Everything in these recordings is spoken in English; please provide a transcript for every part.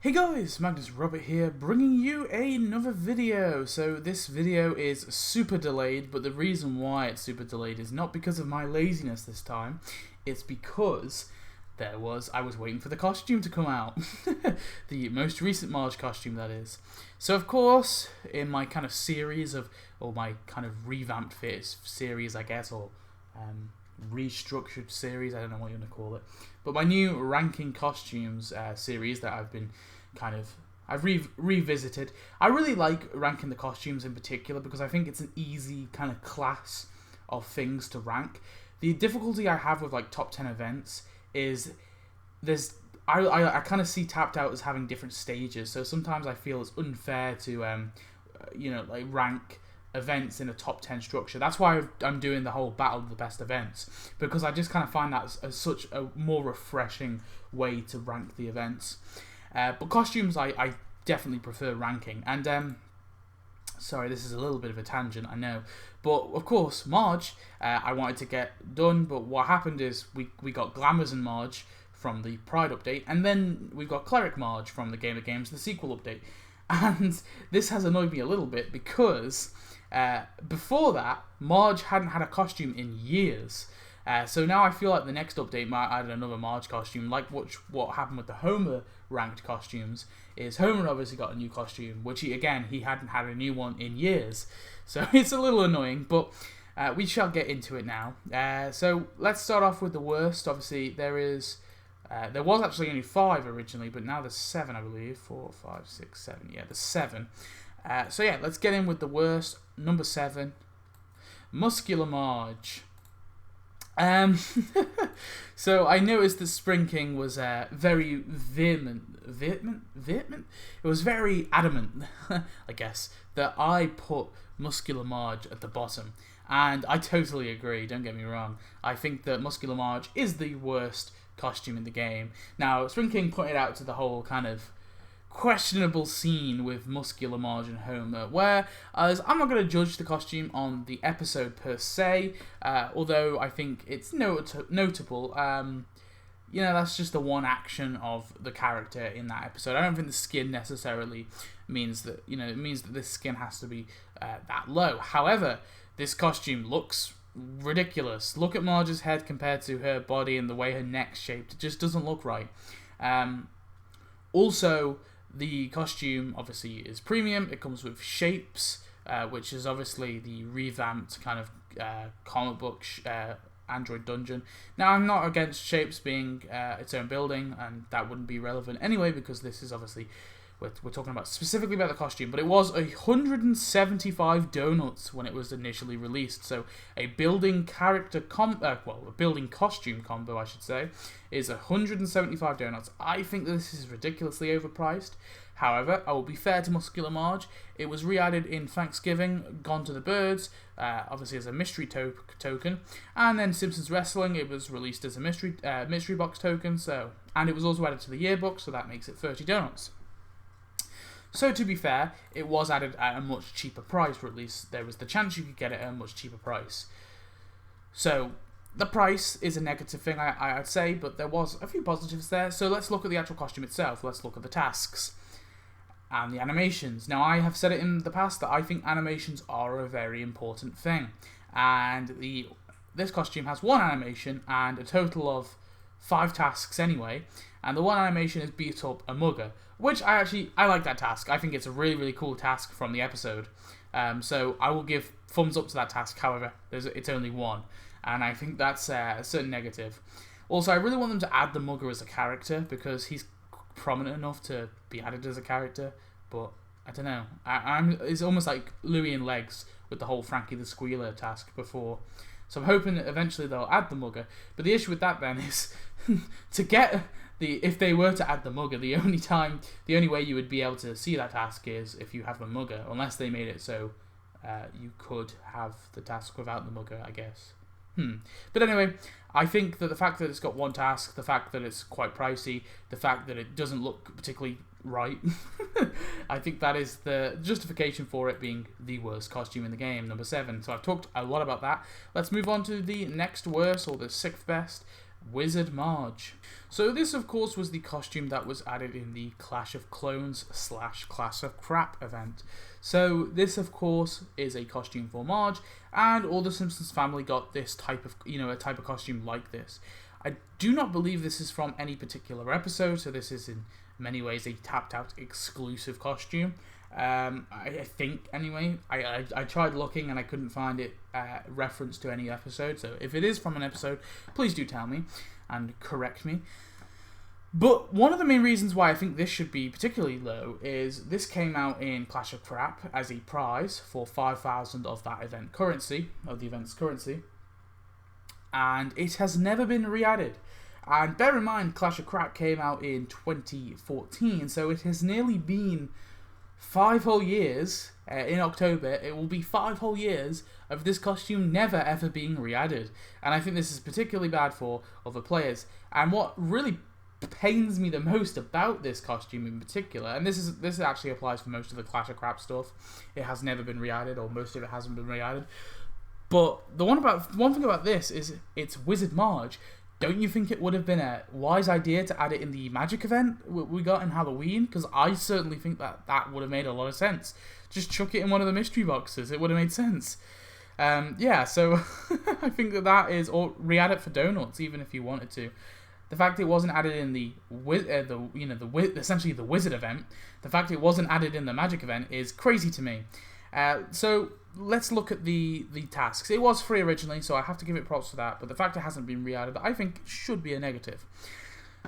Hey guys, Magnus Robert here, bringing you another video. So this video is super delayed, but the reason why it's super delayed is not because of my laziness this time. It's because I was waiting for the costume to come out. The most recent Marge costume, that is. So of course, in my kind of series of, or my kind of revamped series, I guess, or restructured series, I don't know what you want to call it, but my new ranking costumes series that I've revisited. I really like ranking the costumes in particular because I think it's an easy kind of class of things to rank. The difficulty I have with like top 10 events is I kind of see Tapped Out as having different stages, so sometimes I feel it's unfair to like rank events in a top 10 structure. That's why I'm doing the whole battle of the best events, because I just kind of find that as such a more refreshing way to rank the events. But costumes I definitely prefer ranking. And sorry, this is a little bit of a tangent, I know, but of course Marge I wanted to get done, but what happened is we got Glamazon Marge from the Pride update, and then we got Cleric Marge from the Game of Games, the sequel update. And this has annoyed me a little bit because before that, Marge hadn't had a costume in years. So now I feel like the next update might add another Marge costume, like what happened with the Homer ranked costumes. Is Homer obviously got a new costume, which he hadn't had a new one in years. So it's a little annoying, but we shall get into it now. So let's start off with the worst. Obviously, there was actually only 5 originally, but now there's 7, I believe. 4, 5, 6, 7. Yeah, there's 7. So yeah, let's get in with the worst. Number 7, Muscular Marge. So I noticed that Spring King was very vehement. It was very adamant, I guess, that I put Muscular Marge at the bottom, and I totally agree. Don't get me wrong. I think that Muscular Marge is the worst costume in the game. Now, Spring King pointed out to the whole kind of questionable scene with Muscular Marge and Homer, where I'm not going to judge the costume on the episode per se, although I think it's notable. That's just the one action of the character in that episode. I don't think the skin necessarily means that, it means that this skin has to be that low. However, this costume looks ridiculous. Look at Marge's head compared to her body and the way her neck's shaped. It just doesn't look right. Also, the costume obviously is premium. It comes with shapes, which is obviously the revamped kind of comic book Android dungeon. Now, I'm not against shapes being its own building, and that wouldn't be relevant anyway, because this is obviously, we're talking about specifically about the costume, but it was 175 donuts when it was initially released. So a building a building costume combo, I should say, is 175 donuts. I think this is ridiculously overpriced. However, I will be fair to Muscular Marge. It was re-added in Thanksgiving, Gone to the Birds, obviously as a mystery token, and then Simpsons Wrestling, it was released as a mystery box token. And it was also added to the yearbook, so that makes it 30 donuts. So to be fair, it was added at a much cheaper price, or at least there was the chance you could get it at a much cheaper price. So the price is a negative thing, I'd say, but there was a few positives there. So let's look at the actual costume itself. Let's look at the tasks and the animations. Now, I have said it in the past that I think animations are a very important thing, and this costume has 1 animation and a total of 5 tasks anyway, and the 1 animation is beat up a mugger, which I like that task. I think it's a really, really cool task from the episode. So I will give thumbs up to that task. However, it's only 1, and I think that's a certain negative. Also, I really want them to add the mugger as a character, because he's prominent enough to be added as a character, but I don't know. It's almost like Louie and Legs with the whole Frankie the Squealer task before. So I'm hoping that eventually they'll add the mugger. But the issue with that then is if they were to add the mugger, the only way you would be able to see that task is if you have the mugger, unless they made it so you could have the task without the mugger, I guess. But anyway, I think that the fact that it's got 1 task, the fact that it's quite pricey, the fact that it doesn't look particularly right, I think that is the justification for it being the worst costume in the game, number 7. So I've talked a lot about that. Let's move on to the next worst, or the 6th best, Wizard Marge. So this, of course, was the costume that was added in the Clash of Clones / Clash of Crap event. So this, of course, is a costume for Marge, and all the Simpsons family got this type of, a type of costume like this. I do not believe this is from any particular episode, so this is in many ways a tapped out exclusive costume. I think, anyway. I tried looking and I couldn't find it reference to any episode, so if it is from an episode, please do tell me and correct me. But one of the main reasons why I think this should be particularly low is this came out in Clash of Crap as a prize for 5,000 of that event currency, of the event's currency, and it has never been re-added. And bear in mind, Clash of Crap came out in 2014, so it has nearly been 5 whole years. In October, it will be 5 whole years of this costume never ever being re-added. And I think this is particularly bad for other players. And what really pains me the most about this costume in particular, and this actually applies for most of the Clash of Crap stuff, it has never been re-added, or most of it hasn't been re-added. But the one thing about this is it's Wizard Marge. Don't you think it would have been a wise idea to add it in the Magic event we got in Halloween? Because I certainly think that would have made a lot of sense. Just chuck it in one of the mystery boxes. It would have made sense. Yeah, so I think that is, or re-add it for Donuts, even if you wanted to. The fact it wasn't added in essentially the Wizard event, the fact it wasn't added in the Magic event is crazy to me. So let's look at the tasks. It was free originally, so I have to give it props for that, but the fact it hasn't been re-added, I think, should be a negative.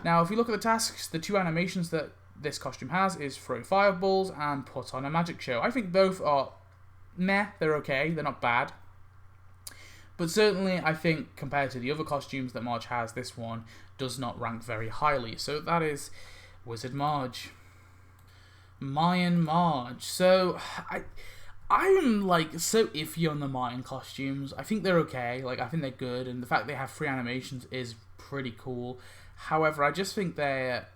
Now, if you look at the tasks, the 2 animations that this costume has is throw fireballs and put on a magic show. I think both are meh, they're okay, they're not bad. But certainly, I think, compared to the other costumes that Marge has, this one does not rank very highly. So that is Wizard Marge. Mayan Marge. So, I'm like so iffy on the Mayan costumes. I think they're okay, I think they're good, and the fact they have 3 animations is pretty cool. However, I just think they're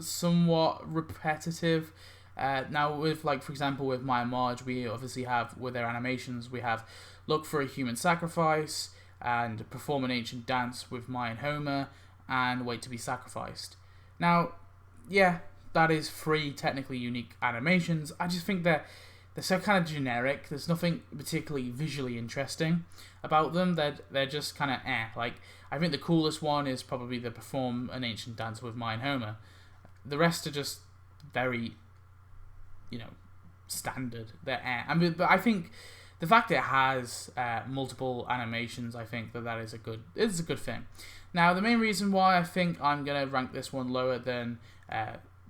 somewhat repetitive. Now, with for example, with Mayan Marge, we obviously have, with their animations, we have look for a human sacrifice, and perform an ancient dance with Mayan Homer, and wait to be sacrificed. Now, yeah, that is 3 technically unique animations. I just think they're so kind of generic. There's nothing particularly visually interesting about them. They're just kind of I think the coolest one is probably the perform an ancient dance with Mayan Homer. The rest are just very, standard. They're but I think the fact that it has multiple animations, I think that is a good thing. Now, the main reason why I think I'm gonna rank this one lower than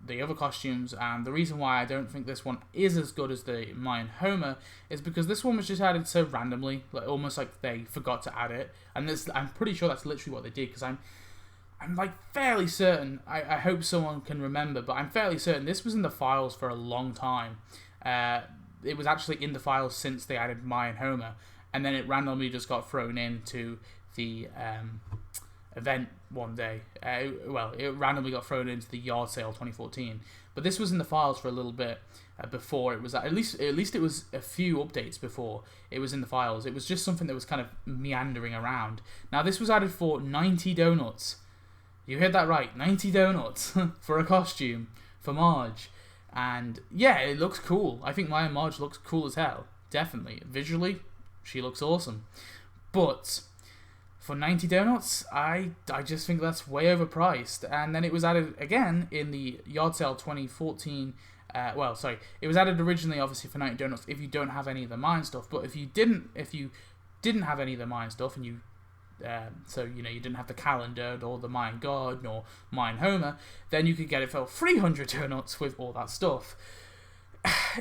the other costumes, and the reason why I don't think this one is as good as the Mayan Homer, is because this one was just added so randomly, almost like they forgot to add it. And I'm pretty sure that's literally what they did, because I'm fairly certain, I hope someone can remember, but I'm fairly certain this was in the files for a long time. It was actually in the files since they added Mayan Homer, and then it randomly just got thrown into the event one day. It randomly got thrown into the yard sale 2014, but this was in the files for a little bit before it was at least it was a few updates before it was in the files. It was just something that was kind of meandering around. Now, this was added for 90 donuts. You heard that right, 90 donuts for a costume for Marge. And yeah, it looks cool. I think Mayan Marge looks cool as hell. Definitely. Visually, she looks awesome. But for 90 donuts, I just think that's way overpriced. And then it was added again in the yard sale 2014. It was added originally, obviously, for 90 donuts if you don't have any of the Mayan stuff. But if you didn't have any of the Mayan stuff, and you didn't have the calendar or the Mayan God nor Mayan Homer, then you could get it for 300 donuts with all that stuff.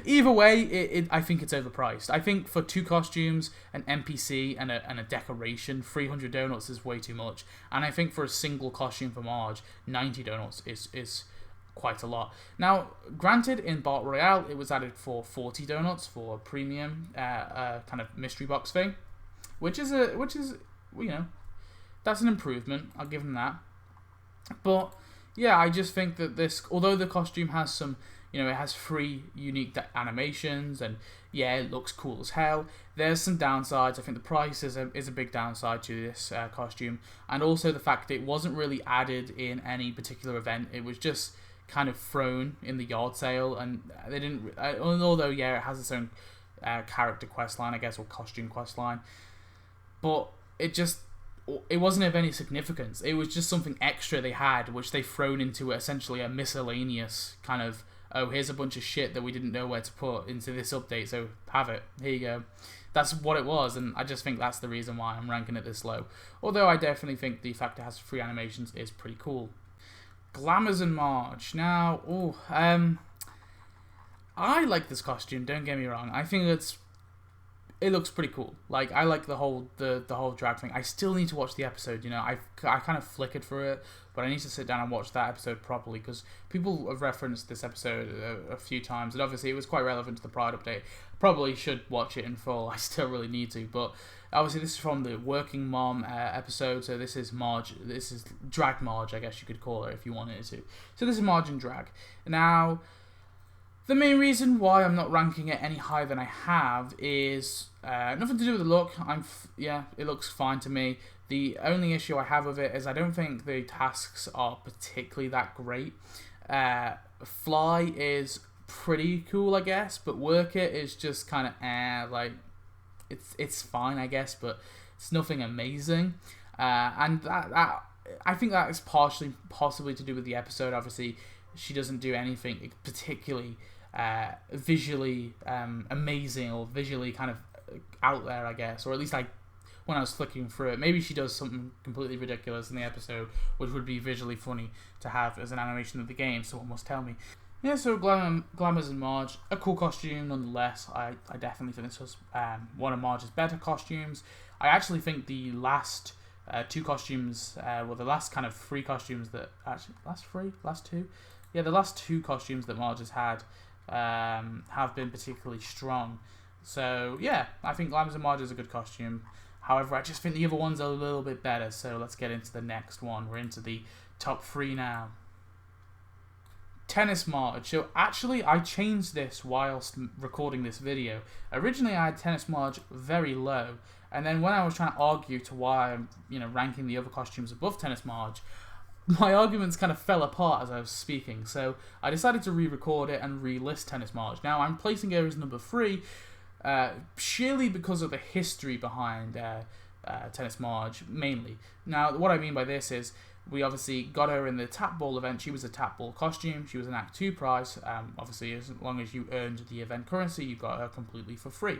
Either way, I think it's overpriced. I think for 2 costumes, an NPC, and a decoration, 300 donuts is way too much. And I think for a single costume for Marge, 90 donuts is quite a lot. Now, granted, in Battle Royale, it was added for 40 donuts for a premium kind of mystery box thing, which is that's an improvement. I'll give them that. But yeah, I just think that this, although the costume has some, it has 3 unique animations, and yeah, it looks cool as hell, there's some downsides. I think the price is a big downside to this costume, and also the fact that it wasn't really added in any particular event. It was just kind of thrown in the yard sale, and they didn't, although yeah, it has its own character quest line, I guess, or costume quest line, but it wasn't of any significance. It was just something extra they had, which they've thrown into essentially a miscellaneous kind of, oh, here's a bunch of shit that we didn't know where to put into this update, so have it. Here you go. That's what it was, and I just think that's the reason why I'm ranking it this low. Although I definitely think the fact it has 3 animations is pretty cool. Glamazon Marge. Now, I like this costume, don't get me wrong. I think it looks pretty cool. Like, I like the whole drag thing. I still need to watch the episode, I kind of flickered through it, but I need to sit down and watch that episode properly, because people have referenced this episode a few times, and obviously it was quite relevant to the Pride update. Probably should watch it in full. I still really need to, but obviously this is from the Working Mom episode, so this is Marge. This is Drag Marge, I guess you could call her if you wanted to. So this is Marge in drag. Now, the main reason why I'm not ranking it any higher than I have is nothing to do with the look. It looks fine to me. The only issue I have with it is I don't think the tasks are particularly that great. Fly is pretty cool, I guess, but Work It is just kind of like it's fine, I guess, but it's nothing amazing. And that I think that is possibly to do with the episode. Obviously, she doesn't do anything particularly visually amazing or visually kind of out there, I guess, or at least when I was flicking through it, maybe she does something completely ridiculous in the episode, which would be visually funny to have as an animation of the game. Someone must tell me. Yeah, so Glamazon Marge, a cool costume nonetheless. I definitely think this was one of Marge's better costumes. I actually think the last 2 costumes, the last kind of 3 costumes that the last 2 costumes that Marge has had have been particularly strong. So yeah, I think Glamazon Marge is a good costume. However, I just think the other ones are a little bit better. So let's get into the next one. We're into the top 3 now. Tennis Marge. So actually, I changed this whilst recording this video. Originally, I had Tennis Marge very low, and then when I was trying to argue to why I'm ranking the other costumes above Tennis Marge, my arguments kind of fell apart as I was speaking, so I decided to re-record it and relist Tennis Marge. Now, I'm placing her as number 3, purely because of the history behind Tennis Marge, mainly. Now, what I mean by this is, we obviously got her in the tap ball event. She was a tap ball costume. She was an Act 2 prize. Obviously, as long as you earned the event currency, you got her completely for free,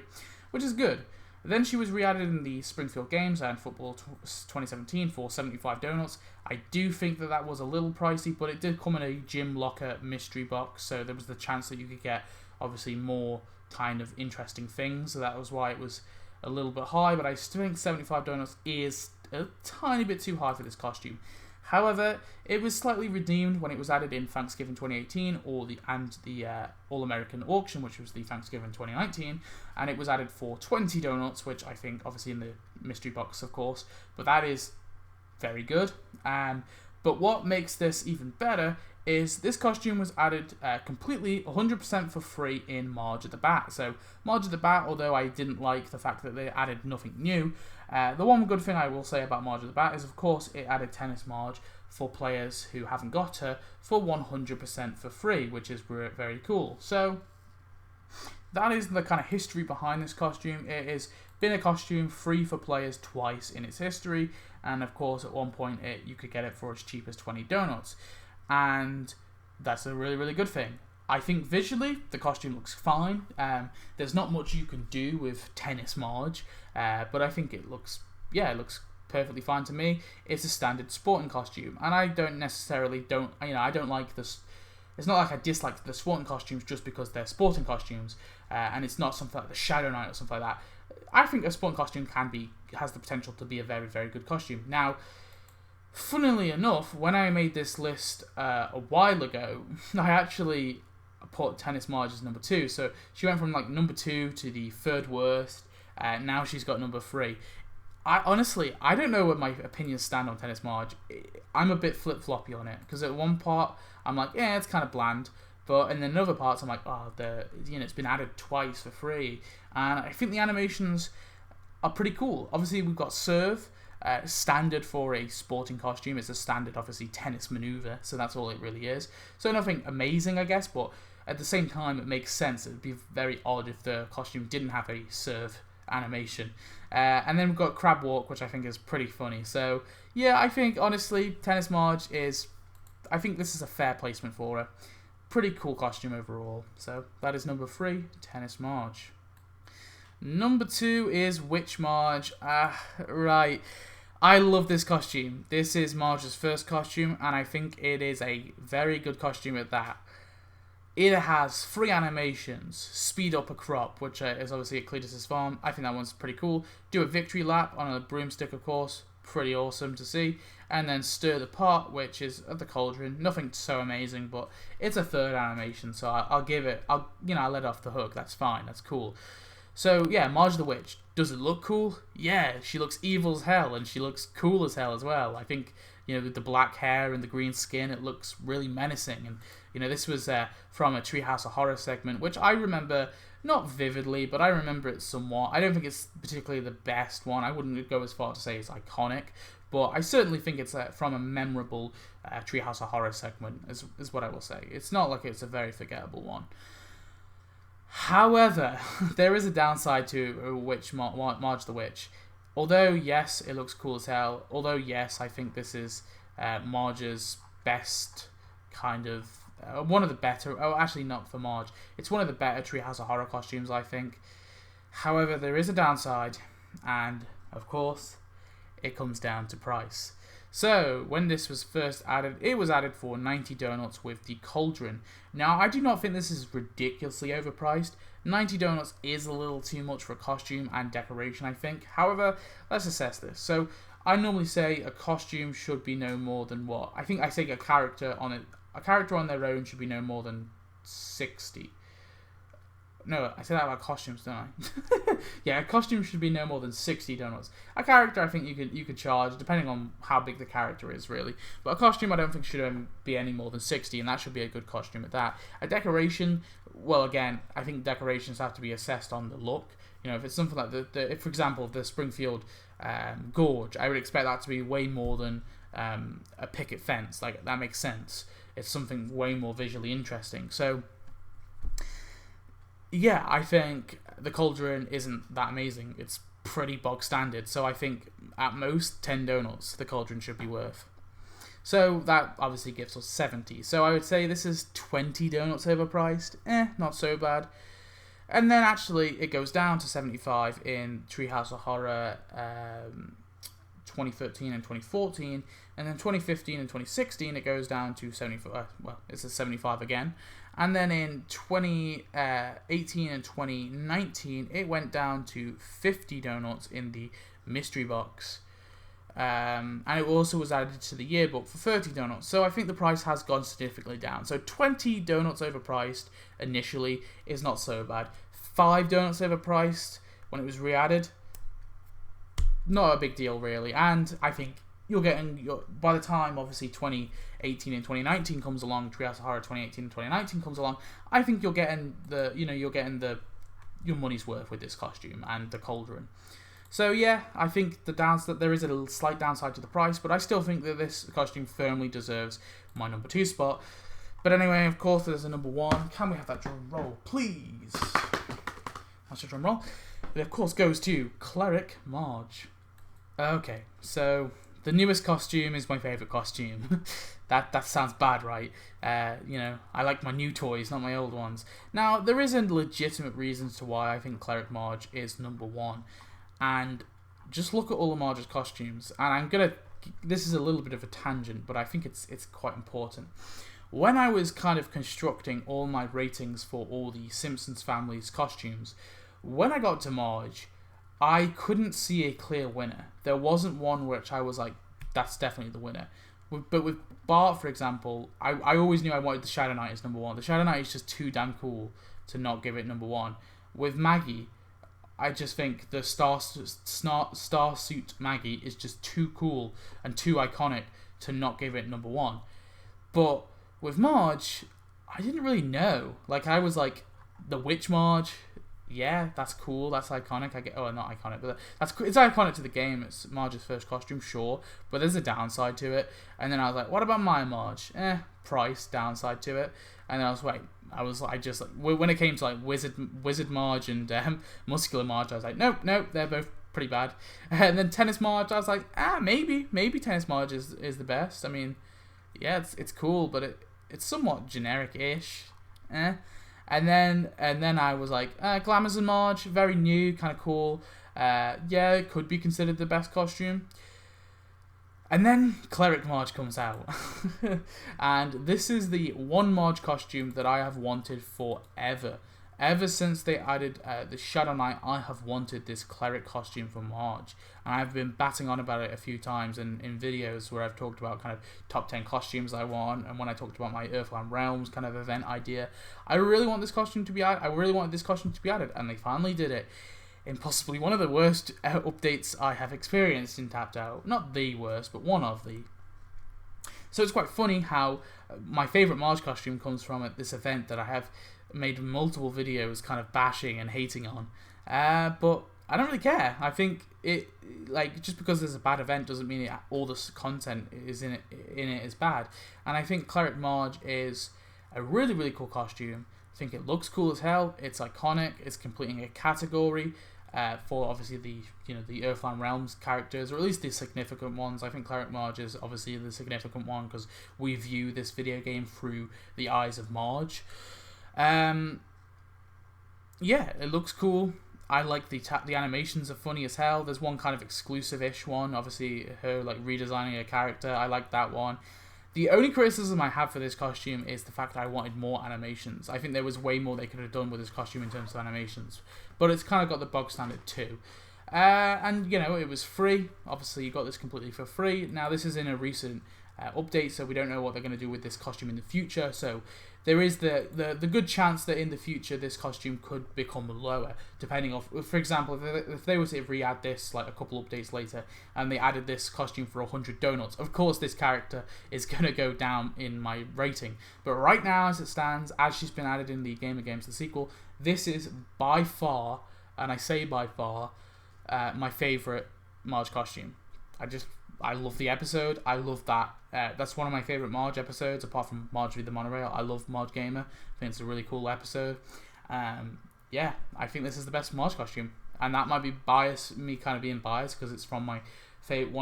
which is good. Then she was re-added in the Springfield Games and Football 2017 for 75 donuts. I do think that was a little pricey, but it did come in a gym locker mystery box, so there was the chance that you could get, obviously, more kind of interesting things, so that was why it was a little bit high, but I still think 75 donuts is a tiny bit too high for this costume. However, it was slightly redeemed when it was added in Thanksgiving 2018 and the All-American Auction, which was the Thanksgiving 2019, and it was added for 20 donuts, which I think, obviously in the mystery box, of course, but that is very good. But what makes this even better is this costume was added completely 100% for free in Marge at the Bat. So Marge at the Bat, although I didn't like the fact that they added nothing new, the one good thing I will say about Marge at the Bat is, of course, it added Tennis Marge for players who haven't got her for 100% for free, which is very cool. So that is the kind of history behind this costume. It has been a costume free for players twice in its history, and of course at one point you could get it for as cheap as 20 donuts, and that's a really good thing. I think visually the costume looks fine. There's not much you can do with Tennis Marge, but I think it looks perfectly fine to me. It's a standard sporting costume, and I don't like this. It's not like I dislike the sporting costumes just because they're sporting costumes, and it's not something like the Shadow Knight or something like that. I think a sporting costume has the potential to be a very good costume. Now, funnily enough, when I made this list a while ago, I actually put Tennis Marge as number 2. So she went from like number 2 to the 3rd worst. Now she's got number 3. I don't know where my opinions stand on Tennis Marge. I'm a bit flip-floppy on it, because at one part I'm like, yeah, it's kind of bland, but in another parts I'm like, oh, it's been added twice for free, and I think the animations are pretty cool. Obviously, we've got serve, standard for a sporting costume. It's a standard, obviously, tennis maneuver, so that's all it really is. So nothing amazing, I guess, but at the same time, it makes sense. It would be very odd if the costume didn't have a serve animation. And then we've got Crab Walk, which I think is pretty funny. So, yeah, I think, honestly, Tennis Marge I think this is a fair placement for her. Pretty cool costume overall. So, that is number 3, Tennis Marge. Number 2 is Witch Marge. Right. I love this costume. This is Marge's first costume, and I think it is a very good costume at that. It has 3 animations. Speed up a crop, which is obviously at Cletus's farm. I think that one's pretty cool. Do a victory lap on a broomstick, of course. Pretty awesome to see. And then stir the pot, which is at the cauldron. Nothing so amazing, but it's a 3rd animation, so I'll give it. I'll let it off the hook. That's fine. That's cool. So yeah, Marge the Witch. Does it look cool? Yeah, she looks evil as hell, and she looks cool as hell as well. I think, with the black hair and the green skin, it looks really menacing. And this was from a Treehouse of Horror segment, which I remember not vividly, but I remember it somewhat. I don't think it's particularly the best one. I wouldn't go as far to say it's iconic, but I certainly think it's from a memorable Treehouse of Horror segment, is what I will say. It's not like it's a very forgettable one. However, there is a downside to Marge the Witch. Although, yes, it looks cool as hell. Although, yes, I think this is Marge's best kind of... one of the better... Oh, actually, not for Marge. It's one of the better Treehouse of Horror costumes, I think. However, there is a downside. And, of course, it comes down to price. So, when this was first added, it was added for 90 donuts with the cauldron. Now, I do not think this is ridiculously overpriced. 90 donuts is a little too much for costume and decoration, I think. However, let's assess this. So, I normally say a costume should be no more than what? I think I say a character on their own should be no more than 60. No, I say that about costumes, don't I? Yeah, a costume should be no more than 60 donuts. A character, I think you could charge, depending on how big the character is, really. But a costume, I don't think should be any more than 60, and that should be a good costume at that. A decoration, well, again, I think decorations have to be assessed on the look. If it's something like if, for example, the Springfield Gorge, I would expect that to be way more than a picket fence. Like, that makes sense. It's something way more visually interesting. So, yeah, I think the cauldron isn't that amazing. It's pretty bog standard. So I think at most 10 donuts the cauldron should be worth. So that obviously gives us 70. So I would say this is 20 donuts overpriced. Not so bad. And then actually it goes down to 75 in Treehouse of Horror 2013 and 2014. And then 2015 and 2016 it goes down to 75. Well, it's a 75 again. And then in 2018 and 2019, it went down to 50 donuts in the mystery box. And it also was added to the yearbook for 30 donuts. So I think the price has gone significantly down. So 20 donuts overpriced initially is not so bad. 5 donuts overpriced when it was re-added, not a big deal really. And I think you're getting by the time obviously 2018 and 2019 comes along, Treehouse of Horror 2018 and 2019 comes along, I think you're getting your money's worth with this costume and the cauldron. So yeah, I think there is a slight downside to the price, but I still think that this costume firmly deserves my number 2 spot. But anyway, of course, there's a number 1. Can we have that drum roll, please? That's your drum roll. It of course goes to Cleric Marge. Okay, so the newest costume is my favourite costume. That sounds bad, right? I like my new toys, not my old ones. Now, there isn't legitimate reasons to why I think Cleric Marge is number 1. And just look at all of Marge's costumes. And this is a little bit of a tangent, but I think it's quite important. When I was kind of constructing all my ratings for all the Simpsons family's costumes, when I got to Marge, I couldn't see a clear winner. There wasn't one which I was like, that's definitely the winner. But with Bart, for example, I always knew I wanted the Shadow Knight as number 1. The Shadow Knight is just too damn cool to not give it number 1. With Maggie, I just think the star suit Maggie is just too cool and too iconic to not give it #1. But with Marge, I didn't really know. Like, I was like, the Witch Marge, yeah, that's cool, that's iconic. Not iconic, but it's iconic to the game. It's Marge's first costume, sure, but there's a downside to it. And then I was like, what about my Marge? Price, downside to it. And then when it came to like Wizard Marge and Muscular Marge, I was like, nope, they're both pretty bad. And then Tennis Marge, I was like, maybe Tennis Marge is the best. I mean, yeah, it's cool, but it's somewhat generic-ish. And then I was like, Glamazon Marge, very new, kind of cool. Yeah, it could be considered the best costume. And then Cleric Marge comes out. And this is the one Marge costume that I have wanted forever. Ever since they added the Shadow Knight, I have wanted this Cleric costume for Marge. And I've been batting on about it a few times in videos where I've talked about kind of top 10 costumes I want, and when I talked about my Earthland Realms kind of event idea. I really want this costume to be added. I really wanted this costume to be added, and they finally did it. In possibly one of the worst updates I have experienced in Tapped Out. Not the worst, but one of the. So it's quite funny how my favourite Marge costume comes from at this event that I have made multiple videos kind of bashing and hating on. But I don't really care. I think it, like, just because there's a bad event doesn't mean all the content is in it is bad. And I think Cleric Marge is a really, really cool costume. I think it looks cool as hell. It's iconic. It's completing a category for obviously the Earthland Realms characters, or at least the significant ones. I think Cleric Marge is obviously the significant one because we view this video game through the eyes of Marge. Yeah, it looks cool. I like the animations are funny as hell. There's one kind of exclusive-ish one, obviously her like redesigning a character. I like that one. The only criticism I have for this costume is the fact that I wanted more animations. I think there was way more they could have done with this costume in terms of animations. But it's kind of got the bog standard too. And, it was free. Obviously, you got this completely for free. Now, this is in a recent update, so we don't know what they're going to do with this costume in the future. So there is the good chance that in the future this costume could become lower, depending on, for example, if they were to re-add this like a couple updates later and they added this costume for 100 donuts, of course this character is going to go down in my rating. But right now, as it stands, as she's been added in the Game of Games, the sequel, this is by far, and I say by far, my favourite Marge costume. I love the episode. I love that. That's one of my favourite Marge episodes, apart from Marge v the Monorail. I love Marge Gamer. I think it's a really cool episode. Yeah, I think this is the best Marge costume. And that might be me kind of being biased because it's from one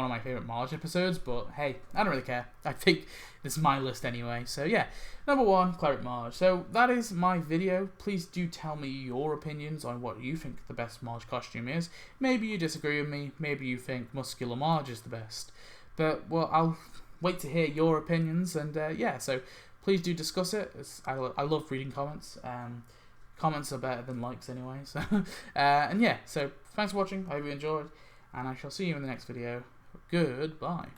of my favourite Marge episodes, but hey, I don't really care. I think this is my list anyway. So yeah, #1, Cleric Marge. So that is my video. Please do tell me your opinions on what you think the best Marge costume is. Maybe you disagree with me. Maybe you think Muscular Marge is the best. But, well, I'll wait to hear your opinions. And yeah, so please do discuss it. I love reading comments. Comments are better than likes anyway. So, and yeah, so thanks for watching. I hope you enjoyed. And I shall see you in the next video. Goodbye.